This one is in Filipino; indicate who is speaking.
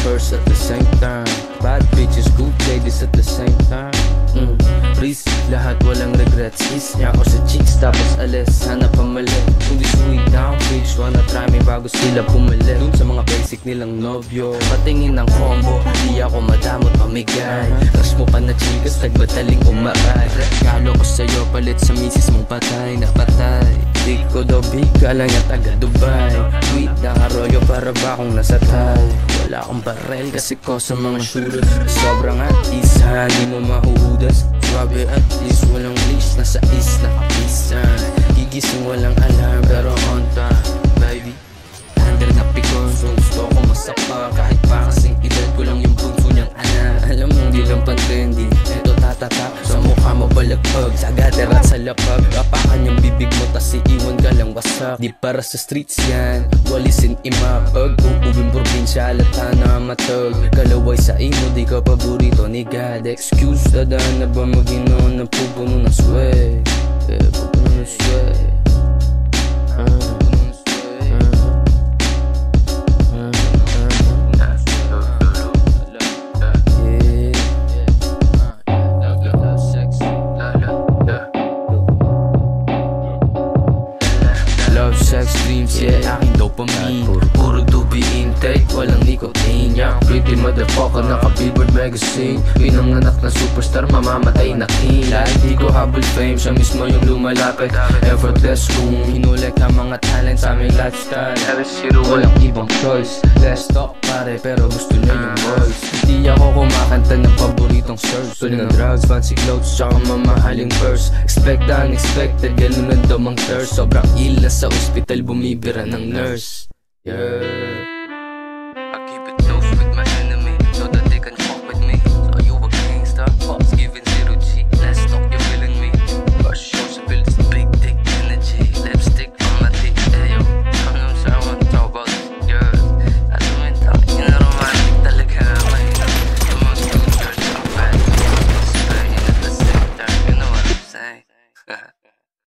Speaker 1: first at the same time. Bad bitches, good ladies at the same time. Risk, lahat walang regrets. Kiss niya ako sa cheeks tapos alis, sana pamali. Kung di sweet down bitch, wanna try me bago sila pumali. Dun sa mga basic nilang nobyo, patingin ng combo, di ako madamot pamigay. Crush mo pa na chikas, nagbataling umaray. Regalo ko sa'yo, palit sa misis mong patay na patay. Di ko daw bigla lang niya taga Dubai. Sweet na arroyo para ba akong nasa Thai. Wala akong barel kasi ko sa mga shooters. Sobrang at isa, di mo mahuhudas. Swabe at least, walang leash, nasa isla kapisan. Gigising walang alarm pero on time, baby. Under na pikon, so gusto ko masapa. Kahit pa kasing edad ko lang yung bunso niyang anak. Alam mong di lang pan-trendy, eto tatata. Sa mukha mo balagpag, sa gader at sa lapag. Kapakan yung bibig mo tas iiwan ka lang wasak. Di para sa streets yan, walisin imapag. Uuwing probinsya, lata na matag. Kalaway sa imo, di ka paborito ni God. Excuse, dadaan na ba mag-inom na pupuno ng sway? Pupuno ng sway. Love, sex, dreams, yeah, aking dopamine. Puro dubi intake, walang nicotine. Yeah, pretty motherfucker, naka-Billboard magazine. Pinanganak na superstar, mamamatay na king. Like di ko habol fame, siya mismo yung lumalapit. Effortless kung hinulek ang mga talent sa aming lifestyle. Walang ibang choice, let's talk pare, pero gusto niya yung voice. Di ako kumakanta ng paboritong surge. Tuloy ng drugs, fancy clothes, tsaka mamahaling purse. Expect the unexpected, ganun ang damang thirst. Sobrang ilas sa ospital, bumibira ng nurse. Yeah.